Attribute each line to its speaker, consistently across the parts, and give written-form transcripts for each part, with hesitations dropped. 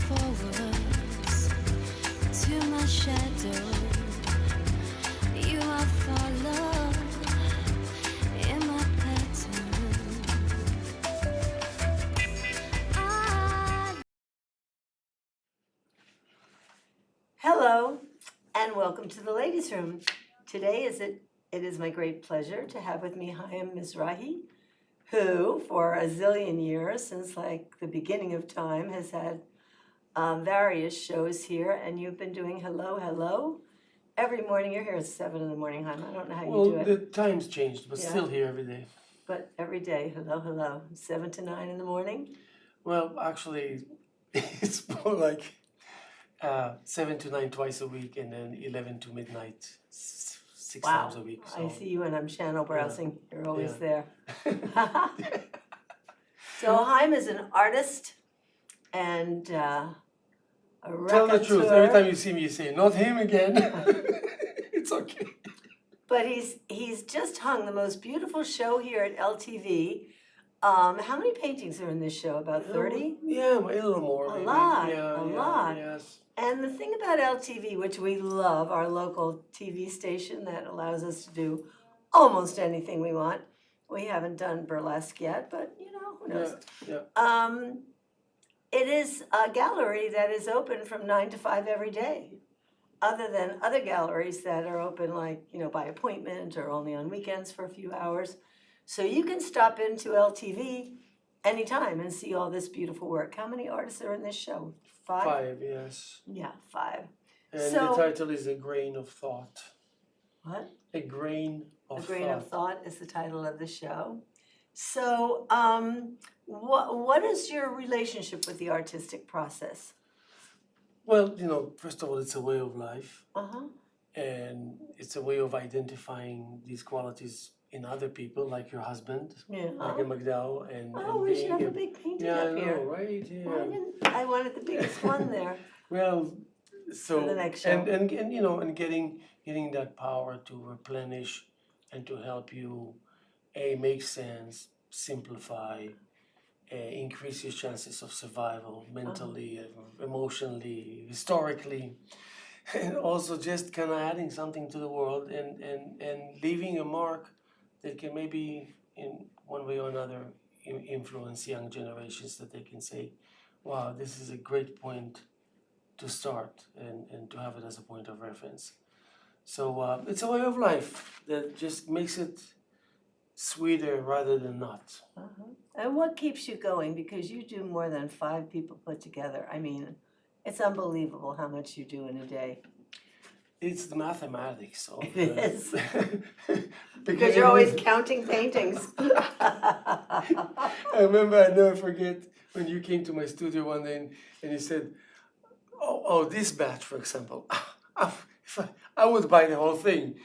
Speaker 1: forwards to my shadow. You are follow in my pattern.
Speaker 2: Hello, and welcome to the ladies' room. Today it is my great pleasure to have with me Haim Mizrahi, who for a zillion years, since like the beginning of time, has had various shows here, and you've been doing Hello, Hello. Every morning, you're here at 7 in the morning, Haim. I don't know how you do
Speaker 3: Well,
Speaker 2: it.
Speaker 3: the time's changed, but
Speaker 2: Yeah.
Speaker 3: still here every day.
Speaker 2: But every day, hello, hello, 7 to 9 in the morning.
Speaker 3: Well, actually, it's more like 7 to 9 twice a week, and then 11 to midnight six
Speaker 2: Wow,
Speaker 3: times a week. So.
Speaker 2: I see you when I'm channel browsing. You're always
Speaker 3: Yeah.
Speaker 2: there. So Haim is an artist and a
Speaker 3: Tell the truth.
Speaker 2: raconteur,
Speaker 3: Every time you see me, you say, "Not him again." It's okay.
Speaker 2: but he's just hung the most beautiful show here at LTV. How many paintings are in this show? About 30?
Speaker 3: Yeah, a little more.
Speaker 2: A
Speaker 3: maybe.
Speaker 2: lot,
Speaker 3: Yeah,
Speaker 2: a
Speaker 3: yeah,
Speaker 2: lot.
Speaker 3: Yes.
Speaker 2: And the thing about LTV, which we love, our local TV station that allows us to do almost anything we want. We haven't done burlesque yet, but who knows?
Speaker 3: Yeah.
Speaker 2: It is a gallery that is open from 9 to 5 every day, other than other galleries that are open by appointment or only on weekends for a few hours. So you can stop into LTV anytime and see all this beautiful work. How many artists are in this show? 5?
Speaker 3: 5, yes.
Speaker 2: Yeah, 5.
Speaker 3: And
Speaker 2: So,
Speaker 3: the title is A Grain of Thought.
Speaker 2: what?
Speaker 3: A Grain of
Speaker 2: A Grain
Speaker 3: Thought.
Speaker 2: of Thought is the title of the show. So, what is your relationship with the artistic process?
Speaker 3: Well, first of all, it's a way of life.
Speaker 2: Uh-huh.
Speaker 3: And it's a way of identifying these qualities in other people, like your husband,
Speaker 2: Yeah.
Speaker 3: like a McDowell, and
Speaker 2: We should have
Speaker 3: being
Speaker 2: a big painting
Speaker 3: yeah,
Speaker 2: up
Speaker 3: I
Speaker 2: here.
Speaker 3: know, right?
Speaker 2: Why
Speaker 3: Yeah.
Speaker 2: didn't I wanted the biggest one there
Speaker 3: Well, so
Speaker 2: for the next show.
Speaker 3: and getting that power to replenish and to help you make sense, simplify, increase your chances of survival mentally, emotionally, historically. And also just kind of adding something to the world and leaving a mark that can maybe in one way or another influence young generations, that they can say, wow, this is a great point to start and to have it as a point of reference. So it's a way of life that just makes it sweeter rather than not.
Speaker 2: And what keeps you going? Because you do more than 5 people put together. I mean, it's unbelievable how much you do in a day.
Speaker 3: It's the mathematics of
Speaker 2: It is. Because
Speaker 3: Because
Speaker 2: you're always counting paintings.
Speaker 3: I remember, I never forget when you came to my studio one day and you said, oh, this batch, for example, I would buy the whole thing.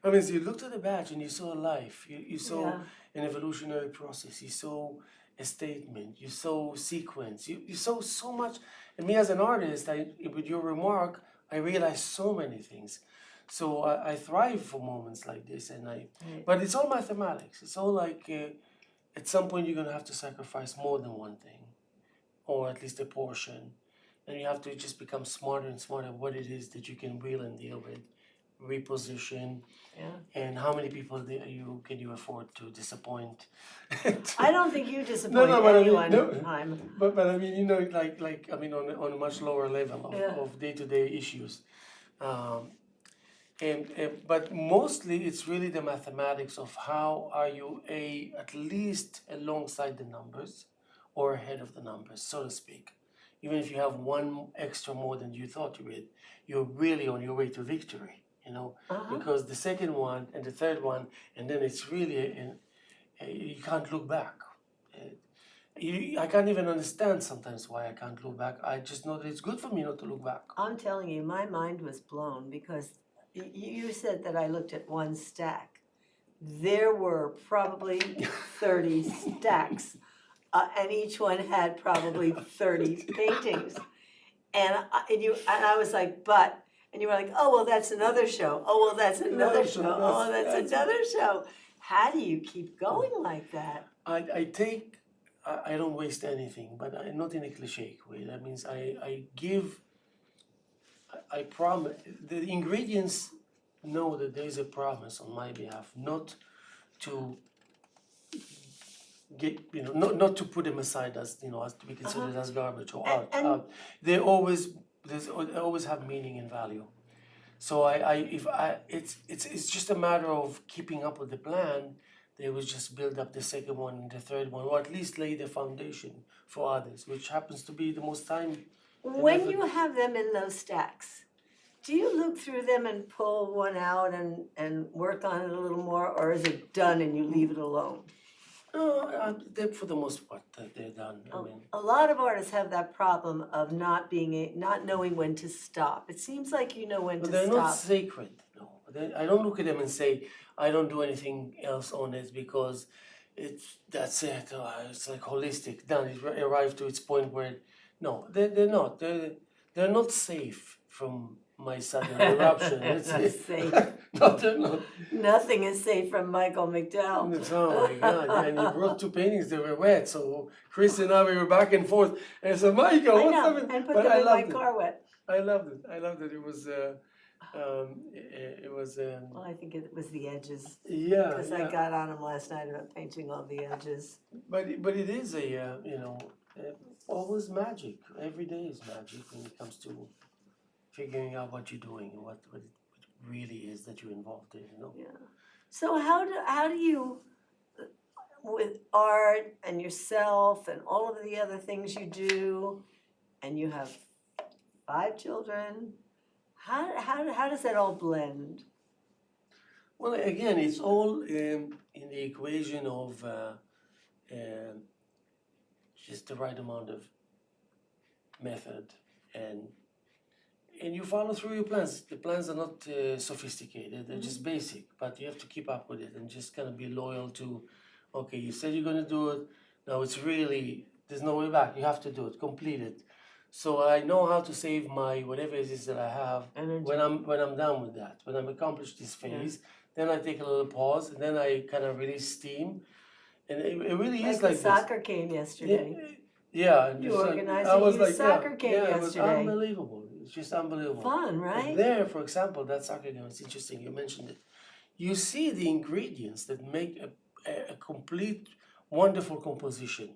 Speaker 3: I mean, so you looked at the batch and you saw a life, you saw an evolutionary process, you saw a statement, you saw sequence, you saw so much. And me as an artist, with your remark, I realized so many things. So I thrive for moments like this, but it's all mathematics. It's all like at some point you're gonna have to sacrifice more than one thing, or at least a portion, and you have to just become smarter and smarter what it is that you can wheel and deal with, reposition, and how many people can you afford to disappoint?
Speaker 2: I don't think you disappoint anyone, Haim.
Speaker 3: But I mean, on a much lower level of day-to-day issues. But mostly it's really the mathematics of how are you at least alongside the numbers or ahead of the numbers, so to speak. Even if you have one extra more than you thought you would, you're really on your way to victory, because the second one and the third one, and then it's really, you can't look back. I can't even understand sometimes why I can't look back. I just know that it's good for me not to look back.
Speaker 2: I'm telling you, my mind was blown because you said that I looked at one stack. There were probably 30 stacks, and each one had probably 30 paintings. And I was like, and you were like, oh, well, that's another show. Oh, well, that's another show. Oh, that's another show. How do you keep going like that?
Speaker 3: I take I don't waste anything, but not in a cliche way. That means I give, I promise, the ingredients know that there is a promise on my behalf not to get, not to put them aside as, as to be considered as garbage or out. They always, they always have meaning and value. So it's just a matter of keeping up with the plan. They will just build up the second one and the third one, or at least lay the foundation for others, which happens to be the most time.
Speaker 2: When you have them in those stacks, do you look through them and pull one out and work on it a little more, or is it done and you leave it alone?
Speaker 3: No, for the most part, they're done.
Speaker 2: A lot of artists have that problem of not knowing when to stop. It seems like you know when
Speaker 3: But
Speaker 2: to
Speaker 3: they're not
Speaker 2: stop.
Speaker 3: sacred, no. I don't look at them and say, I don't do anything else on it because that's it. It's like holistic, done. It arrived to its point where, no, they're not. They're not safe from my sudden eruption.
Speaker 2: Safe.
Speaker 3: No, they're not.
Speaker 2: Nothing is safe from Michael McDowell.
Speaker 3: Oh my God! Yeah, and he brought two paintings that were wet. So Chris and I, we were back and forth. And I said, Michael,
Speaker 2: I
Speaker 3: what's
Speaker 2: know,
Speaker 3: happening?
Speaker 2: and put
Speaker 3: But
Speaker 2: them
Speaker 3: I
Speaker 2: in my
Speaker 3: loved it.
Speaker 2: car wet.
Speaker 3: I loved it. I loved it. It was. It was.
Speaker 2: Well, I think it was the edges,
Speaker 3: Yeah.
Speaker 2: because I got on them last night about painting all the edges.
Speaker 3: But it is a always magic. Every day is magic when it comes to figuring out what you're doing and what it really is that you're involved in.
Speaker 2: Yeah. So how do you, with art and yourself and all of the other things you do, and you have 5 children, how does that all blend?
Speaker 3: Well, again, it's all in the equation of just the right amount of method and you follow through your plans. The plans are not sophisticated; they're just basic. But you have to keep up with it and just kind of be loyal to. Okay, you said you're going to do it. Now it's really there's no way back. You have to do it. Complete it. So I know how to save my whatever it is that I have
Speaker 2: Energy.
Speaker 3: when I'm done with that. When I'm accomplished this phase, then I take a little pause and then I kind of release steam. And it really is like
Speaker 2: the soccer game yesterday.
Speaker 3: Yeah, and
Speaker 2: You
Speaker 3: just
Speaker 2: organized
Speaker 3: I
Speaker 2: a
Speaker 3: was
Speaker 2: youth
Speaker 3: like,
Speaker 2: soccer game
Speaker 3: it was
Speaker 2: yesterday.
Speaker 3: unbelievable. It's just unbelievable.
Speaker 2: Fun, right?
Speaker 3: And there, for example, that soccer game, it's interesting, you mentioned it. You see the ingredients that make a complete, wonderful composition.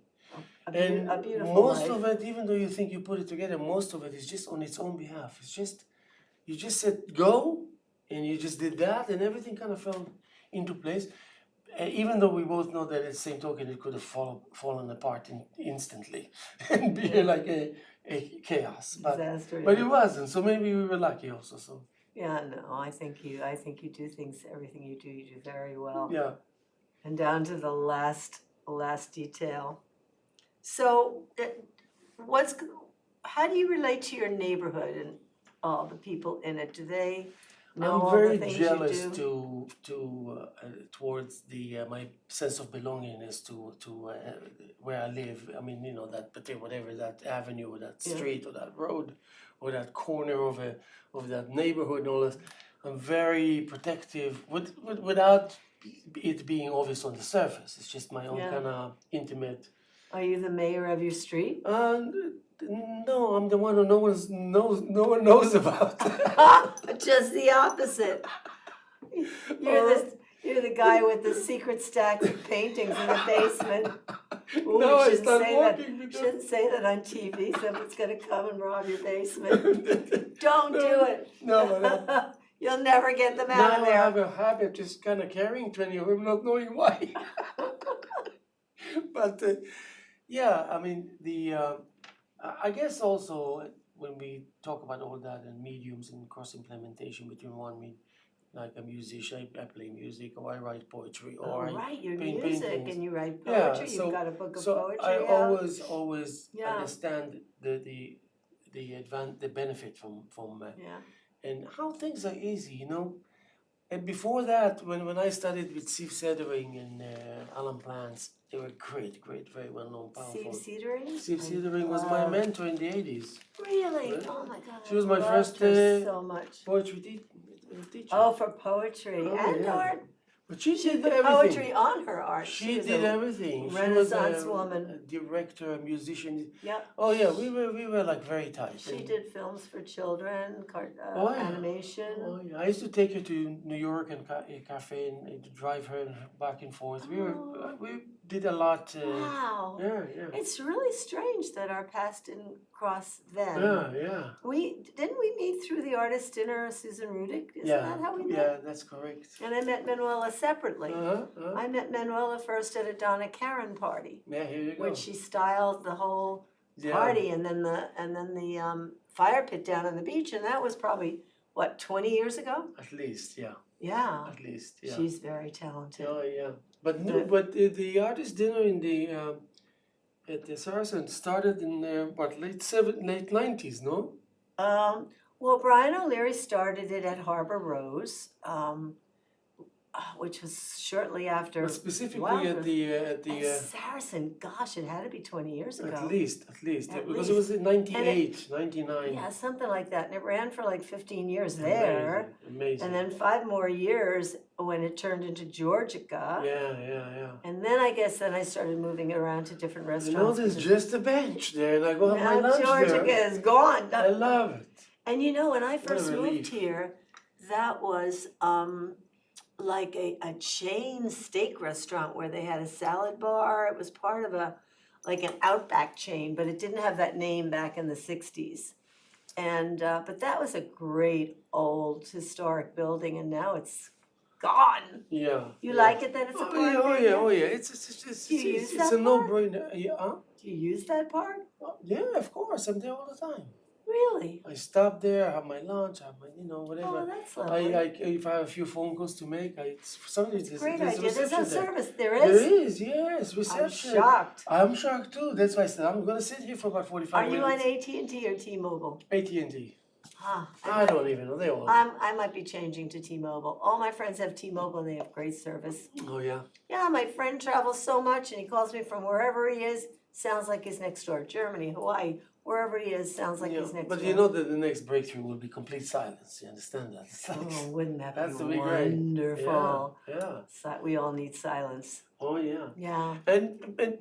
Speaker 2: A
Speaker 3: And
Speaker 2: beautiful
Speaker 3: most
Speaker 2: life.
Speaker 3: of it, even though you think you put it together, most of it is just on its own behalf. It's just, you just said go, and you just did that, and everything kind of fell into place. Even though we both know that at the same token it could have fallen apart instantly and be like a chaos.
Speaker 2: Disaster.
Speaker 3: But it wasn't, so maybe we were lucky also. So
Speaker 2: Yeah, no, I think you do things, everything you do very well.
Speaker 3: yeah.
Speaker 2: And down to the last detail. So, how do you relate to your neighborhood and all the people in it? Do they know
Speaker 3: I'm
Speaker 2: all
Speaker 3: very
Speaker 2: the things
Speaker 3: jealous
Speaker 2: you do?
Speaker 3: towards the my sense of belongingness to where I live. I mean, that particular whatever that avenue or that street or that road or that corner of that neighborhood and all this. I'm very protective without it being obvious on the surface. It's just my own kind of intimate.
Speaker 2: Are you the mayor of your street?
Speaker 3: No, I'm the one who no one knows about.
Speaker 2: Just the opposite. You're the guy with the secret stacks of paintings in the basement. Ooh,
Speaker 3: No, I
Speaker 2: shouldn't
Speaker 3: start
Speaker 2: say
Speaker 3: walking.
Speaker 2: that. Shouldn't say that on TV. Someone's gonna come and rob your basement. Don't do it.
Speaker 3: No.
Speaker 2: You'll never get them out of
Speaker 3: Now I
Speaker 2: there.
Speaker 3: have a habit just kind of carrying 20 of them, not knowing why. But yeah, I mean I guess also when we talk about all that and mediums and cross implementation between like a musician, I play music or I write poetry or
Speaker 2: Your
Speaker 3: paint
Speaker 2: music
Speaker 3: paintings.
Speaker 2: and you write
Speaker 3: Yeah,
Speaker 2: poetry. You've got a book of
Speaker 3: so
Speaker 2: poetry
Speaker 3: I
Speaker 2: out.
Speaker 3: always
Speaker 2: Yeah.
Speaker 3: understand the benefit from and how things are easy, And before that, when I studied with Steve Sedering and Alan Plants, they were great, very well known, powerful.
Speaker 2: Steve Sedering?
Speaker 3: Steve Sedering was my mentor in the 80s.
Speaker 2: Really?
Speaker 3: Right.
Speaker 2: Oh my God.
Speaker 3: She was my
Speaker 2: I
Speaker 3: first
Speaker 2: loved her so much.
Speaker 3: poetry teacher.
Speaker 2: Oh, for poetry
Speaker 3: Oh,
Speaker 2: and
Speaker 3: yeah.
Speaker 2: art.
Speaker 3: But she
Speaker 2: She
Speaker 3: did
Speaker 2: put
Speaker 3: everything.
Speaker 2: poetry on her art.
Speaker 3: She
Speaker 2: was
Speaker 3: did
Speaker 2: a
Speaker 3: everything.
Speaker 2: Renaissance
Speaker 3: She was
Speaker 2: woman.
Speaker 3: a director, a musician.
Speaker 2: Yep.
Speaker 3: Oh yeah, we were like very tight.
Speaker 2: She
Speaker 3: And-
Speaker 2: did films for children,
Speaker 3: Oh, yeah.
Speaker 2: animation.
Speaker 3: Oh yeah, I used to take her to New York and a cafe and to drive her back and forth.
Speaker 2: Oh.
Speaker 3: We did a lot.
Speaker 2: Wow.
Speaker 3: Yeah.
Speaker 2: It's really strange that our paths didn't cross then.
Speaker 3: Yeah.
Speaker 2: Didn't we meet through the artist dinner, Susan Rudick? Isn't
Speaker 3: Yeah.
Speaker 2: that how we met?
Speaker 3: Yeah, that's correct.
Speaker 2: And I met Manuela separately.
Speaker 3: Uh-huh.
Speaker 2: I met Manuela first at a Donna Karan party,
Speaker 3: Yeah, here you go.
Speaker 2: which she styled the whole
Speaker 3: Yeah.
Speaker 2: party, and then the fire pit down on the beach, and that was probably what 20 years ago.
Speaker 3: At least, yeah.
Speaker 2: Yeah,
Speaker 3: At least, yeah.
Speaker 2: she's very talented.
Speaker 3: Oh yeah. But no,
Speaker 2: The-
Speaker 3: but the artist dinner in the at the Saracen started in late 90s, no?
Speaker 2: Well, Brian O'Leary started it at Harbor Rose, which was shortly after.
Speaker 3: But specifically
Speaker 2: Wow,
Speaker 3: at the
Speaker 2: at Saracen, gosh, it had to be 20 years ago.
Speaker 3: at least
Speaker 2: At
Speaker 3: because it was in 98, 99.
Speaker 2: Yeah, something like that. And it ran for like 15 years there.
Speaker 3: Amazing.
Speaker 2: And then 5 more years when it turned into Georgica.
Speaker 3: Yeah.
Speaker 2: And then I guess I started moving around to different
Speaker 3: You know,
Speaker 2: restaurants.
Speaker 3: there's just a bench there, and I go have my
Speaker 2: Now
Speaker 3: lunch
Speaker 2: Georgica
Speaker 3: there.
Speaker 2: is gone.
Speaker 3: I love it.
Speaker 2: And you know, when I
Speaker 3: What a
Speaker 2: first moved
Speaker 3: relief.
Speaker 2: here, that was like a chain steak restaurant where they had a salad bar. It was part of like an Outback chain, but it didn't have that name back in the 60s. And but that was a great old historic building, and now it's gone.
Speaker 3: Yeah.
Speaker 2: You
Speaker 3: yeah.
Speaker 2: like it that it's a park?
Speaker 3: Oh yeah.
Speaker 2: Do you use
Speaker 3: It's
Speaker 2: that
Speaker 3: a
Speaker 2: part?
Speaker 3: no-brainer. Yeah.
Speaker 2: Do you use that park?
Speaker 3: Yeah, of course. I'm there all the time.
Speaker 2: Really?
Speaker 3: I stop there, have my lunch, have my whatever.
Speaker 2: Oh, that's lovely.
Speaker 3: If I have a few phone calls to make, somebody
Speaker 2: Great
Speaker 3: there's
Speaker 2: idea. There's no
Speaker 3: reception there.
Speaker 2: service. There
Speaker 3: There
Speaker 2: is?
Speaker 3: is, yes,
Speaker 2: I'm
Speaker 3: reception.
Speaker 2: shocked.
Speaker 3: I'm shocked too. That's why I said I'm gonna sit here for about 45
Speaker 2: Are you on
Speaker 3: minutes.
Speaker 2: AT&T or T-Mobile?
Speaker 3: AT&T.
Speaker 2: Huh.
Speaker 3: I don't even know. They all.
Speaker 2: I might be changing to T-Mobile. All my friends have T-Mobile and they have great service.
Speaker 3: Oh yeah.
Speaker 2: Yeah, my friend travels so much and he calls me from wherever he is. Sounds like he's next door. Germany, Hawaii, wherever he is, sounds like he's next
Speaker 3: But
Speaker 2: door.
Speaker 3: you know that the next breakthrough will be complete silence. You understand that? It's like,
Speaker 2: Oh, wouldn't that
Speaker 3: that's
Speaker 2: be
Speaker 3: the big great.
Speaker 2: wonderful?
Speaker 3: Yeah.
Speaker 2: We all need silence.
Speaker 3: Oh yeah.
Speaker 2: Yeah.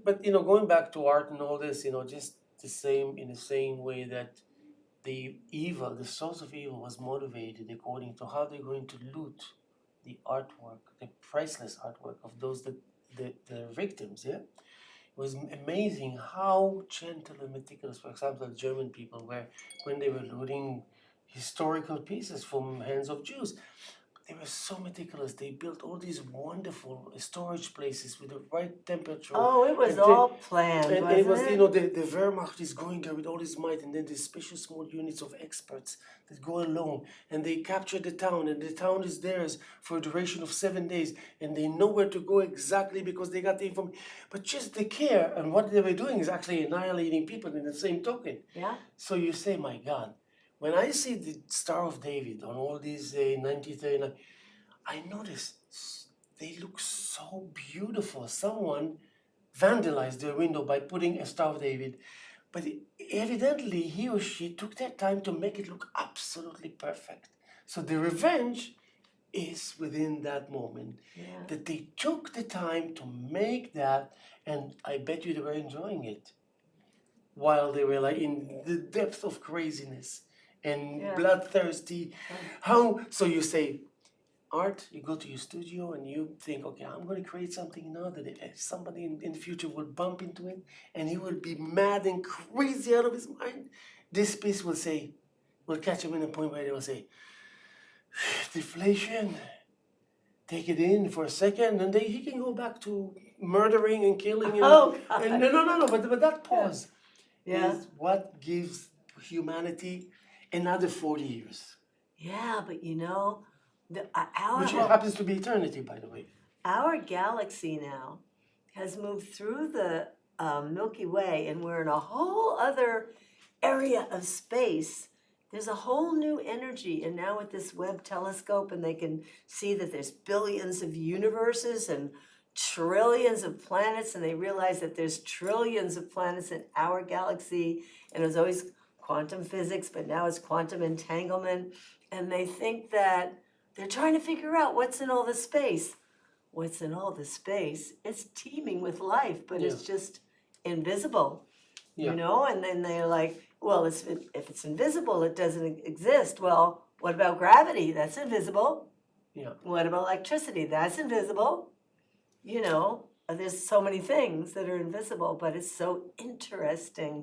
Speaker 3: But going back to art and all this, just in the same way that the source of evil was motivated according to how they're going to loot the artwork, the priceless artwork of those the victims. Yeah, it was amazing how gentle and meticulous. For example, the German people were when they were looting historical pieces from hands of Jews. They were so meticulous. They built all these wonderful storage places with the right temperature.
Speaker 2: Oh, it was
Speaker 3: And
Speaker 2: all planned,
Speaker 3: And
Speaker 2: wasn't
Speaker 3: it was,
Speaker 2: it?
Speaker 3: the Wehrmacht is going there with all his might, and then these special small units of experts that go alone, and they capture the town, and the town is theirs for a duration of 7 days, and they know where to go exactly because they got the information. But just the care, and what they were doing is actually annihilating people in the same token.
Speaker 2: Yeah.
Speaker 3: So you say, my God, when I see the Star of David on all these 1939, I notice they look so beautiful. Someone vandalized their window by putting a Star of David, but evidently he or she took their time to make it look absolutely perfect. So the revenge is within that moment, that they took the time to make that, and I bet you they were enjoying it while they were like in the depth of craziness and bloodthirsty. So you say, art, you go to your studio and you think, okay, I'm going to create something now that if somebody in the future will bump into it and he will be mad and crazy out of his mind, this piece will catch him in a point where they will say, deflation, take it in for a second, and he can go back to murdering and killing.
Speaker 2: Oh, God.
Speaker 3: And no, but that pause
Speaker 2: Yeah.
Speaker 3: is what gives humanity another 40 years.
Speaker 2: Yeah, but
Speaker 3: Which happens to be eternity, by the way.
Speaker 2: our galaxy now has moved through the Milky Way, and we're in a whole other area of space. There's a whole new energy, and now with this Webb telescope, and they can see that there's billions of universes and trillions of planets, and they realize that there's trillions of planets in our galaxy, and it was always quantum physics, but now it's quantum entanglement, and they think that they're trying to figure out what's in all this space. what's in all the space, it's teeming with life, but it's
Speaker 3: Yeah.
Speaker 2: just invisible,
Speaker 3: Yeah.
Speaker 2: you know? And then they're like, well, if it's invisible, it doesn't exist. Well, what about gravity? That's invisible.
Speaker 3: Yeah.
Speaker 2: What about electricity? That's invisible. You know, there's so many things that are invisible, but it's so interesting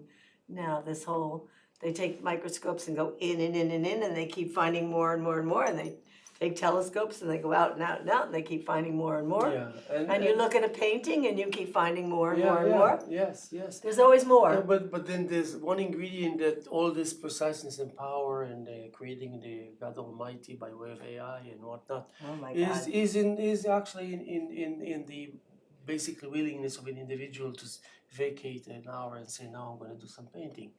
Speaker 2: now, this whole, they take microscopes and go in and in and in, and they keep finding more and more and more, and they take telescopes and they go out and out and out, and they keep finding more and more.
Speaker 3: Yeah.
Speaker 2: And you look at a painting and you keep finding more and
Speaker 3: yeah,
Speaker 2: more and
Speaker 3: yeah.
Speaker 2: more.
Speaker 3: Yes, yes.
Speaker 2: There's always more.
Speaker 3: But then there's one ingredient that all this preciseness and power and creating the God Almighty by way of AI and whatnot
Speaker 2: Oh my
Speaker 3: is
Speaker 2: God.
Speaker 3: is actually in the basically willingness of an individual to vacate an hour and say, now I'm going to do some painting.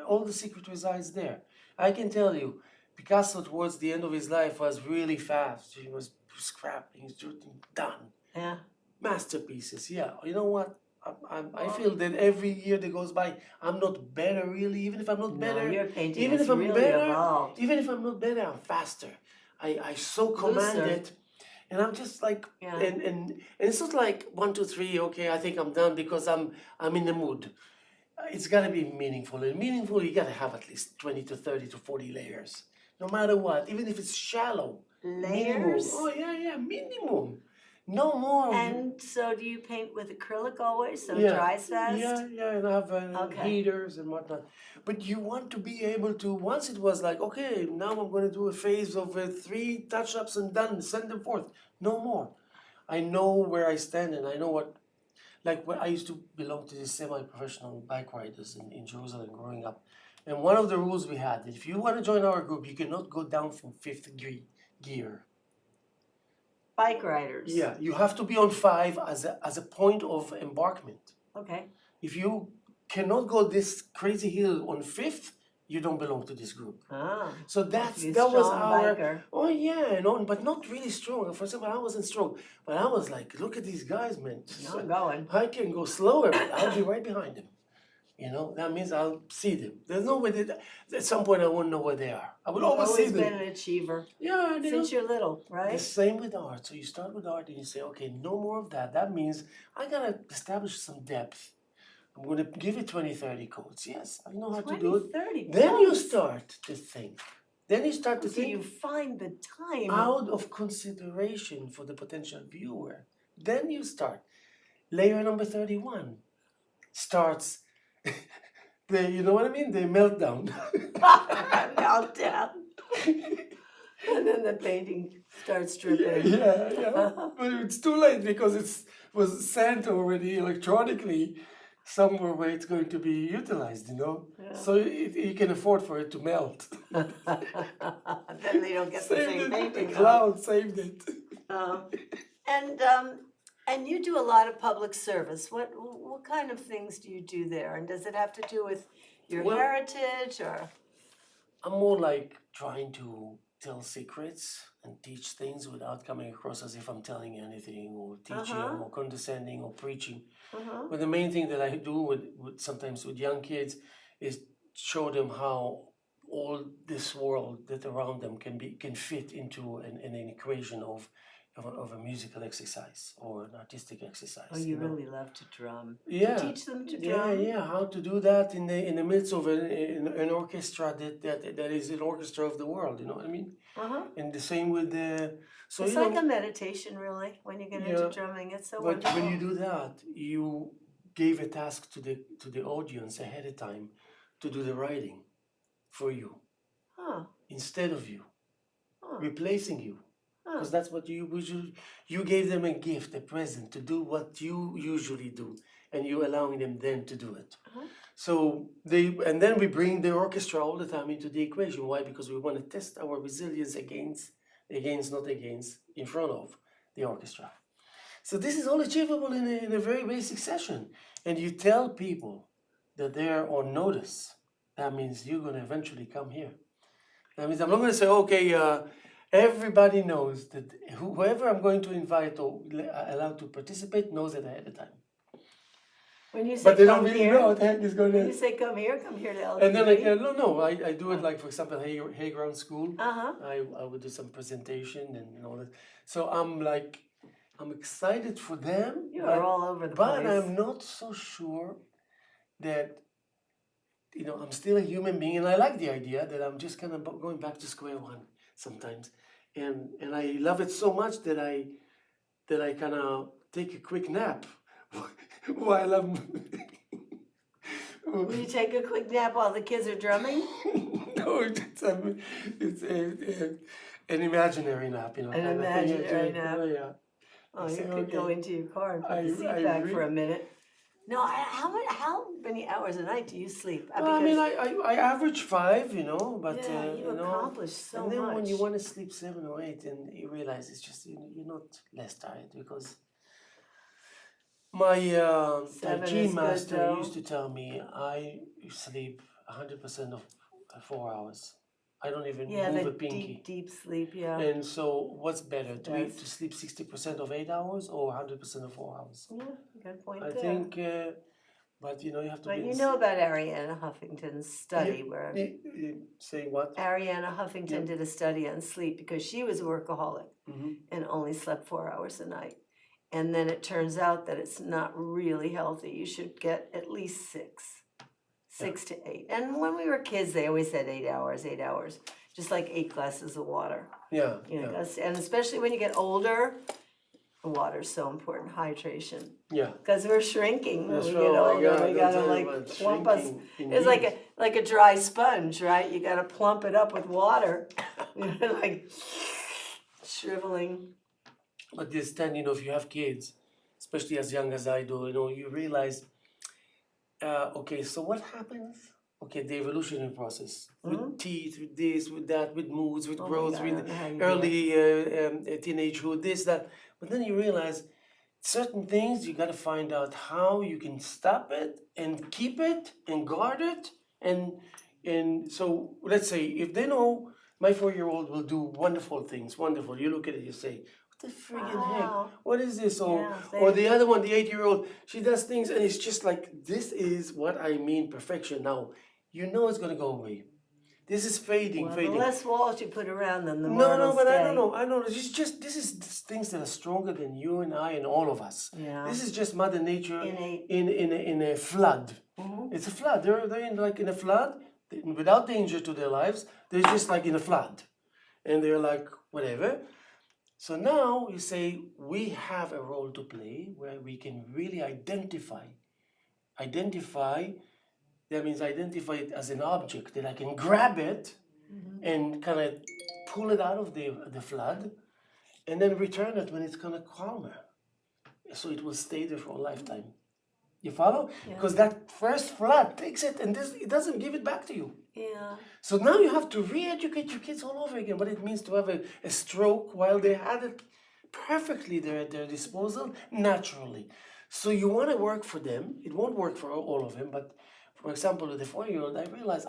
Speaker 3: All the secret resides there. I can tell you, Picasso towards the end of his life was really fast. He was scrapping, he's shooting, done.
Speaker 2: Yeah.
Speaker 3: Masterpieces, yeah. You know what? I feel that every year that goes by, I'm not better really. Even if I'm not
Speaker 2: No,
Speaker 3: better,
Speaker 2: your painting
Speaker 3: even
Speaker 2: has
Speaker 3: if I'm
Speaker 2: really
Speaker 3: better,
Speaker 2: evolved.
Speaker 3: even if I'm not better, I'm faster. I so command
Speaker 2: Looser.
Speaker 3: it, and I'm just like,
Speaker 2: Yeah.
Speaker 3: and it's not like 1, 2, 3. Okay, I think I'm done because I'm in the mood. It's got to be meaningful, and meaningful you got to have at least 20 to 30 to 40 layers, no matter what. Even if it's shallow, minimum.
Speaker 2: Layers?
Speaker 3: Oh yeah, minimum. No more.
Speaker 2: And so do you paint with acrylic always, so it
Speaker 3: Yeah,
Speaker 2: dries fast?
Speaker 3: yeah, and I have
Speaker 2: Okay.
Speaker 3: heaters and whatnot. But you want to be able to, once it was like, okay, now I'm going to do a phase of 3 touch-ups and done, send them forth. No more. I know where I stand and I know what, like when I used to belong to these semi-professional bike riders in Jerusalem growing up. And one of the rules we had, if you want to join our group, you cannot go down from 5th gear.
Speaker 2: Bike riders?
Speaker 3: Yeah, you have to be on 5 as a point of embarkment.
Speaker 2: Okay.
Speaker 3: If you cannot go this crazy hill on 5th, you don't belong to this group.
Speaker 2: Ah.
Speaker 3: So
Speaker 2: Be a
Speaker 3: that was
Speaker 2: strong
Speaker 3: our
Speaker 2: biker.
Speaker 3: oh yeah, but not really strong. For example, I wasn't strong, but I was like, look at these guys, man.
Speaker 2: No, I'm going.
Speaker 3: I can go slower, but I'll be right behind them. You know, that means I'll see them. There's no way that at some point I won't know where they are. I will
Speaker 2: You've
Speaker 3: always see
Speaker 2: always
Speaker 3: them.
Speaker 2: been an achiever.
Speaker 3: Yeah,
Speaker 2: Since you're little,
Speaker 3: the
Speaker 2: right?
Speaker 3: same with art. So you start with art and you say, okay, no more of that. That means I gotta establish some depth. I'm going to give it 20, 30 coats. Yes, I know how to do
Speaker 2: 20,
Speaker 3: it.
Speaker 2: 30
Speaker 3: Then you
Speaker 2: coats.
Speaker 3: start to think. Then you start to
Speaker 2: So you
Speaker 3: think
Speaker 2: find the time.
Speaker 3: out of consideration for the potential viewer. Then you start. Layer number 31 starts, you know what I mean? The meltdown.
Speaker 2: Meltdown. And then the painting starts dripping.
Speaker 3: Yeah. But it's too late because it was sent already electronically somewhere where it's going to be utilized, you know?
Speaker 2: Yeah.
Speaker 3: So you can afford for it to melt.
Speaker 2: Then they don't get the
Speaker 3: Saved
Speaker 2: same
Speaker 3: it.
Speaker 2: painting.
Speaker 3: The
Speaker 2: though.
Speaker 3: cloud saved it.
Speaker 2: And and you do a lot of public service. What kind of things do you do there? And does it have to do with your
Speaker 3: Well-
Speaker 2: heritage or?
Speaker 3: I'm more like trying to tell secrets and teach things without coming across as if I'm telling anything or teaching or condescending or preaching. But the main thing that I do with sometimes with young kids is show them how all this world that around them can fit into an equation of a musical exercise or an artistic exercise.
Speaker 2: Oh, you
Speaker 3: know?
Speaker 2: really love to drum.
Speaker 3: Yeah.
Speaker 2: Teach them to drum.
Speaker 3: Yeah, how to do that in the midst of an orchestra that is an orchestra of the world. You know what I mean? And the same with the. So
Speaker 2: It's
Speaker 3: you
Speaker 2: like
Speaker 3: know,
Speaker 2: a meditation, really, when you get into drumming. It's so
Speaker 3: but
Speaker 2: wonderful.
Speaker 3: when you do that, you gave a task to the audience ahead of time to do the writing for you instead of you, replacing you. Because that's what you gave them a gift, a present to do what you usually do, and you allowing them then to do it. So and then we bring the orchestra all the time into the equation. Why? Because we want to test our resilience not against, in front of the orchestra. So this is all achievable in a very basic session, and you tell people that they're on notice. That means you're going to eventually come here. That means I'm not going to say, okay, everybody knows that whoever I'm going to invite or allow to participate knows it ahead of time.
Speaker 2: When you say
Speaker 3: But they
Speaker 2: come
Speaker 3: don't really
Speaker 2: here,
Speaker 3: know what the heck is going
Speaker 2: when
Speaker 3: to.
Speaker 2: you say come here to LTV.
Speaker 3: And then I do it like, for example, Hayground School. I would do some presentation and all that. So I'm like I'm excited for them.
Speaker 2: You are all over the
Speaker 3: but
Speaker 2: place.
Speaker 3: I'm not so sure that, I'm still a human being, and I like the idea that I'm just kind of going back to square one sometimes, and I love it so much that I kind of take a quick nap while I'm.
Speaker 2: Will you take a quick nap while the kids are drumming?
Speaker 3: No, it's an imaginary nap,
Speaker 2: An
Speaker 3: kind of thing.
Speaker 2: imaginary nap.
Speaker 3: Oh, yeah.
Speaker 2: Oh,
Speaker 3: I
Speaker 2: you
Speaker 3: say,
Speaker 2: could go
Speaker 3: okay.
Speaker 2: into your car and put
Speaker 3: I-
Speaker 2: the seat
Speaker 3: I
Speaker 2: back
Speaker 3: re-
Speaker 2: for a minute. No, how many hours a night do you sleep?
Speaker 3: Well, I mean, I average 5, but
Speaker 2: yeah, you accomplish so
Speaker 3: and then
Speaker 2: much.
Speaker 3: when you want to sleep 7 or 8, and you realize it's just you're not less tired because my Tai
Speaker 2: 7
Speaker 3: Chi
Speaker 2: is good,
Speaker 3: master
Speaker 2: though.
Speaker 3: used to tell me I sleep 100% of 4 hours. I don't even
Speaker 2: Yeah,
Speaker 3: move
Speaker 2: the
Speaker 3: a pinky.
Speaker 2: deep sleep. Yeah.
Speaker 3: And so, what's better,
Speaker 2: Best.
Speaker 3: to sleep 60% of 8 hours or 100% of 4 hours?
Speaker 2: Yeah, good point
Speaker 3: I
Speaker 2: there.
Speaker 3: think, but you have to
Speaker 2: But
Speaker 3: be.
Speaker 2: you know about Arianna Huffington's study where
Speaker 3: Saying what?
Speaker 2: Arianna Huffington
Speaker 3: Yep.
Speaker 2: did a study on sleep because she was a workaholic
Speaker 3: Mm-hmm.
Speaker 2: and only slept 4 hours a night. And then it turns out that it's not really healthy. You should get at least 6 to 8. And when we were kids, they always said 8 hours, 8 hours, just like 8 glasses of water.
Speaker 3: Yeah.
Speaker 2: And especially when you get older, water is so important, hydration.
Speaker 3: Yeah.
Speaker 2: Because we're shrinking when
Speaker 3: That's
Speaker 2: we
Speaker 3: right.
Speaker 2: get
Speaker 3: Oh my
Speaker 2: older.
Speaker 3: God,
Speaker 2: We
Speaker 3: don't
Speaker 2: gotta
Speaker 3: tell me
Speaker 2: like
Speaker 3: about
Speaker 2: plump us.
Speaker 3: shrinking,
Speaker 2: It's
Speaker 3: indeed.
Speaker 2: like a dry sponge, right? You gotta plump it up with water. Like shriveling.
Speaker 3: But this time, if you have kids, especially as young as I do, you realize, okay, so what happens? Okay, the evolutionary process with teeth, with this, with that, with moods, with
Speaker 2: Oh my
Speaker 3: growth,
Speaker 2: God, I
Speaker 3: with
Speaker 2: don't know how you do
Speaker 3: early teenagehood, this, that. But then you realize certain things you got to find out how you can stop it and keep it and guard it. And so let's say if they know my 4-year-old will do wonderful things, wonderful. You look at it, you say, what the friggin' heck?
Speaker 2: Wow.
Speaker 3: What is this?
Speaker 2: Yeah,
Speaker 3: Or the other one, the 8-year-old, she does things and it's just like, this is what I mean perfection. Now, it's going to go away. This is fading.
Speaker 2: The less walls you put around them, the more
Speaker 3: No,
Speaker 2: it'll
Speaker 3: but
Speaker 2: stay.
Speaker 3: I don't know. This is things that are stronger than you and I and all of us.
Speaker 2: Yeah.
Speaker 3: This is just Mother Nature
Speaker 2: Innate.
Speaker 3: in a flood.
Speaker 2: Mhm.
Speaker 3: It's a flood. They're in a flood without danger to their lives. They're just like in a flood, and they're like whatever. So now you say we have a role to play where we can really identify. That means identify it as an object that I can grab it and kind of pull it out of the flood and then return it when it's kind of calmer. So it will stay there for a lifetime. You follow?
Speaker 2: Yeah.
Speaker 3: Because that first flood takes it and it doesn't give it back to you.
Speaker 2: Yeah.
Speaker 3: So now you have to re-educate your kids all over again what it means to have a stroke while they had it perfectly there at their disposal naturally. So you want to work for them. It won't work for all of them, but for example, with the 4-year-old, I realized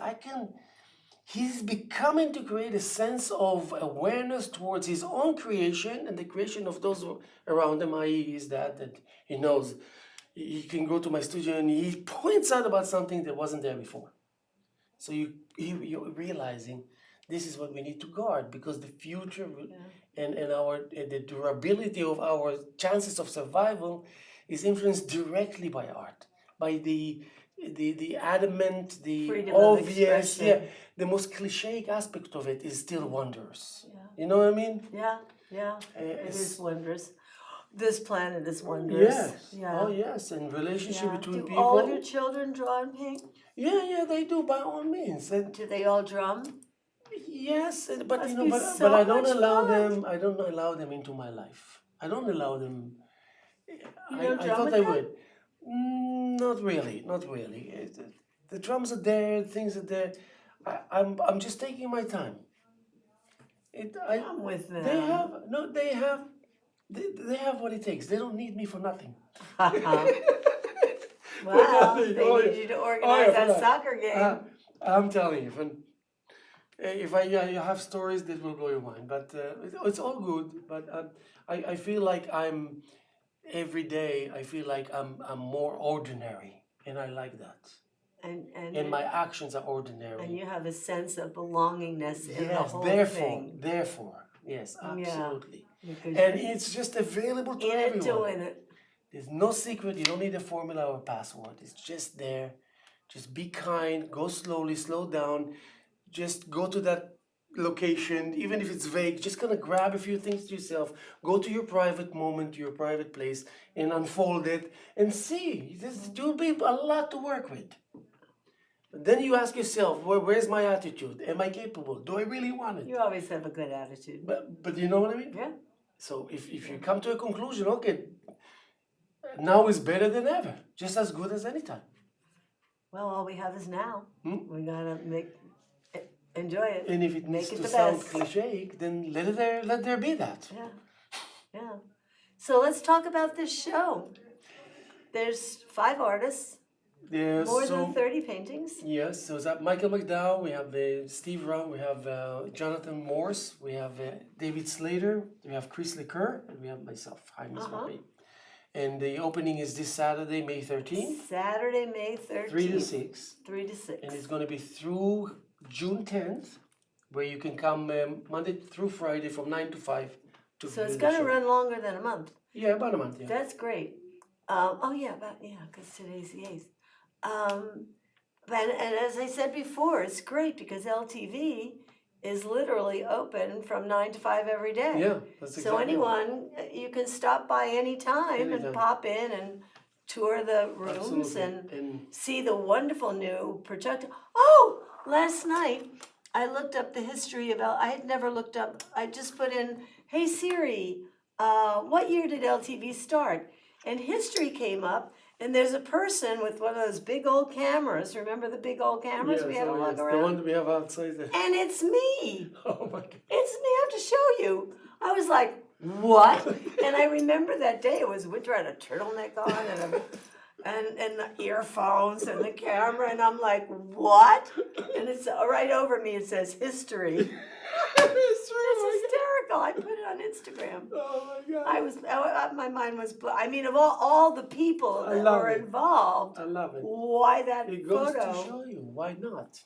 Speaker 3: he's becoming to create a sense of awareness towards his own creation and the creation of those around him, i.e. his dad, that he knows. He can go to my studio and he points out about something that wasn't there before. So you're realizing this is what we need to guard because the future and the durability of our chances of survival is influenced directly by art, by the adamant, the
Speaker 2: Freedom of
Speaker 3: obvious,
Speaker 2: expression.
Speaker 3: the most cliche aspect of it is still wondrous.
Speaker 2: Yeah.
Speaker 3: You know what I mean?
Speaker 2: Yeah. It
Speaker 3: It's-
Speaker 2: is wondrous. This planet is wondrous.
Speaker 3: Yes.
Speaker 2: Yeah.
Speaker 3: Oh yes, and relationship between
Speaker 2: Do
Speaker 3: people.
Speaker 2: all of your children draw and paint?
Speaker 3: Yeah, they do by all means. And
Speaker 2: Do they all drum?
Speaker 3: yes, but
Speaker 2: Must
Speaker 3: you know,
Speaker 2: be
Speaker 3: but
Speaker 2: so
Speaker 3: I don't
Speaker 2: much
Speaker 3: allow
Speaker 2: fun.
Speaker 3: them. I don't allow them into my life. I don't allow them.
Speaker 2: You don't
Speaker 3: I
Speaker 2: drum
Speaker 3: thought
Speaker 2: with
Speaker 3: I
Speaker 2: them?
Speaker 3: would. Not really. The drums are there. Things are there. I'm just taking my time.
Speaker 2: Drum with them.
Speaker 3: They have what it takes. They don't need me for nothing.
Speaker 2: Wow,
Speaker 3: nothing.
Speaker 2: they
Speaker 3: Oh,
Speaker 2: need
Speaker 3: yeah.
Speaker 2: you to organize that
Speaker 3: for
Speaker 2: soccer game.
Speaker 3: I'm telling you, if I you have stories that will blow your mind, but it's all good. But I feel like every day. I feel like I'm more ordinary, and I like that. And my actions are ordinary.
Speaker 2: And you have a sense of belongingness in the
Speaker 3: Yes,
Speaker 2: whole
Speaker 3: therefore,
Speaker 2: thing.
Speaker 3: therefore, yes, absolutely.
Speaker 2: Because
Speaker 3: And
Speaker 2: you're
Speaker 3: it's just available to
Speaker 2: in it to
Speaker 3: everyone.
Speaker 2: win it.
Speaker 3: There's no secret. You don't need a formula or a password. It's just there. Just be kind. Go slowly. Slow down. Just go to that location, even if it's vague. Just gonna grab a few things to yourself. Go to your private moment, your private place, and unfold it and see. There'll be a lot to work with. But then you ask yourself, where's my attitude? Am I capable? Do I really want it?
Speaker 2: You always have a good attitude.
Speaker 3: But you know what I mean?
Speaker 2: Yeah.
Speaker 3: So if you come to a conclusion, okay, now is better than ever, just as good as any time.
Speaker 2: Well, all we have is now.
Speaker 3: Hmm?
Speaker 2: We gotta enjoy it.
Speaker 3: And if it
Speaker 2: Make
Speaker 3: needs
Speaker 2: it
Speaker 3: to
Speaker 2: the
Speaker 3: sound
Speaker 2: best.
Speaker 3: cliche, then let there be that.
Speaker 2: Yeah. Yeah. So let's talk about this show. There's 5 artists,
Speaker 3: Yeah,
Speaker 2: more
Speaker 3: so
Speaker 2: than 30 paintings.
Speaker 3: yes, so is that Michael McDowell, we have Steve Rowe, we have Jonathan Morse, we have David Slater, we have Chris Liqueur, and we have myself, Haim Mizrahi. And the opening is this Saturday, May 13th,
Speaker 2: Saturday, May 13th.
Speaker 3: 3 to 6.
Speaker 2: 3 to 6.
Speaker 3: And it's going to be through June 10th, where you can come Monday through Friday from 9 to 5 to
Speaker 2: So it's
Speaker 3: view the
Speaker 2: gonna
Speaker 3: show.
Speaker 2: run longer than a month.
Speaker 3: Yeah, about a month, yeah.
Speaker 2: That's great. Because today's the 8th. And as I said before, it's great because LTV is literally open from 9 to 5 every day.
Speaker 3: Yeah, that's exactly
Speaker 2: So
Speaker 3: right.
Speaker 2: anyone, you can stop by anytime and
Speaker 3: Anytime.
Speaker 2: pop in and tour the rooms
Speaker 3: Absolutely.
Speaker 2: and see the wonderful new projector. Oh, last night I looked up the history of I had never looked up, I just put in, hey Siri, what year did LTV start? And history came up, and there's a person with one of those big old cameras. Remember the big old cameras we had to lug
Speaker 3: the
Speaker 2: around?
Speaker 3: one that we have outside there.
Speaker 2: And it's me.
Speaker 3: Oh my God.
Speaker 2: It's me. I have to show you. I was like, what? And I remember that day. It was winter. I had a turtleneck on and the earphones and the camera. And I'm like, what? And it's right over me. It says history.
Speaker 3: It's true.
Speaker 2: It's hysterical. I put it on Instagram.
Speaker 3: Oh my God.
Speaker 2: My mind was blown. I mean, of all the people
Speaker 3: I
Speaker 2: that
Speaker 3: love
Speaker 2: were
Speaker 3: it.
Speaker 2: involved,
Speaker 3: I love it.
Speaker 2: why that
Speaker 3: It goes
Speaker 2: photo?
Speaker 3: to show you. Why not?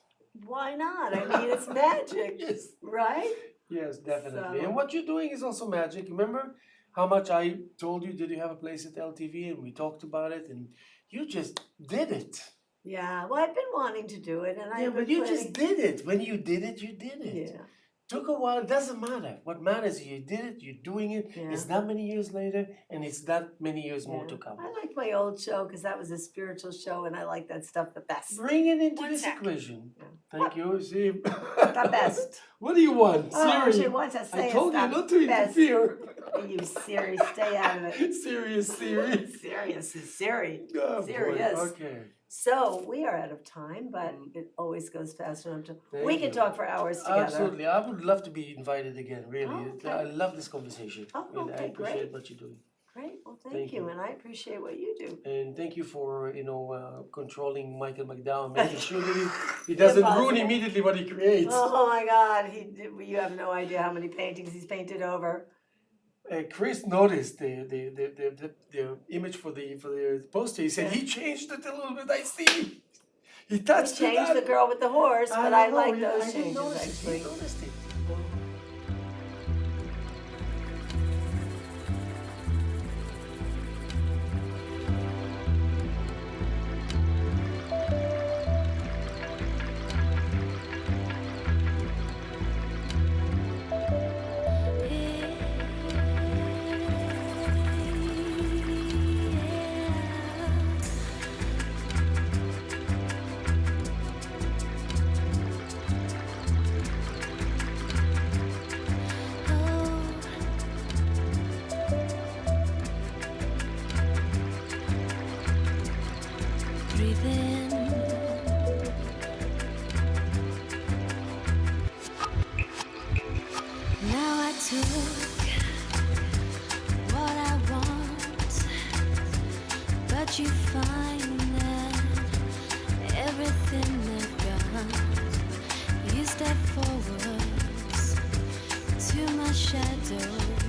Speaker 2: Why not? I mean, it's magic,
Speaker 3: Yes.
Speaker 2: right?
Speaker 3: Yes, definitely.
Speaker 2: So-
Speaker 3: And what you're doing is also magic. Remember how much I told you, did you have a place at LTV? And we talked about it, and you just did it.
Speaker 2: Yeah. Well, I've been wanting to do it, and
Speaker 3: Yeah,
Speaker 2: I've
Speaker 3: but
Speaker 2: been
Speaker 3: you just did it. When you did it, you did it.
Speaker 2: Yeah.
Speaker 3: Took a while, it doesn't matter. What matters is you did it, you're doing it,
Speaker 2: Yeah.
Speaker 3: it's that many years later, and it's that many years more
Speaker 2: Yeah.
Speaker 3: to come.
Speaker 2: I liked my old show because that was a spiritual show, and I like that stuff the best.
Speaker 3: Bring it into
Speaker 2: One
Speaker 3: this
Speaker 2: sec.
Speaker 3: equation.
Speaker 2: Yeah.
Speaker 3: Thank you. See,
Speaker 2: The best.
Speaker 3: What do you want?
Speaker 2: Oh,
Speaker 3: Siri?
Speaker 2: she wants to say
Speaker 3: I told you
Speaker 2: it's the
Speaker 3: not to
Speaker 2: best.
Speaker 3: interfere.
Speaker 2: You Siri, stay out of it.
Speaker 3: Serious Siri.
Speaker 2: Serious is Siri.
Speaker 3: Oh,
Speaker 2: Serious.
Speaker 3: boy. Okay.
Speaker 2: So we are out of time, but it always goes fast enough to.
Speaker 3: Thank
Speaker 2: We can
Speaker 3: you.
Speaker 2: talk for hours together.
Speaker 3: Absolutely. I would love to be invited again, really.
Speaker 2: Oh, okay.
Speaker 3: I love this conversation.
Speaker 2: Oh,
Speaker 3: and I
Speaker 2: okay,
Speaker 3: appreciate
Speaker 2: great.
Speaker 3: what you're doing.
Speaker 2: Great. Well,
Speaker 3: Thank
Speaker 2: thank you,
Speaker 3: you.
Speaker 2: and I appreciate what you do.
Speaker 3: And thank you for, controlling Michael McDowell, making sure that he doesn't ruin
Speaker 2: Impossible.
Speaker 3: immediately what he creates.
Speaker 2: Oh my God! You have no idea how many paintings he's painted over.
Speaker 3: Chris noticed the image for the poster. He said he changed it a little bit. I see. He
Speaker 2: He
Speaker 3: touched
Speaker 2: changed
Speaker 3: it.
Speaker 2: the girl with the horse, but I
Speaker 3: know,
Speaker 2: like
Speaker 3: yeah,
Speaker 2: those
Speaker 3: I didn't
Speaker 2: changes
Speaker 3: notice it.
Speaker 2: actually.
Speaker 3: He noticed it.
Speaker 1: Breathe in. Now I took what I want, but you find that everything they've got. You step forwards to my shadow.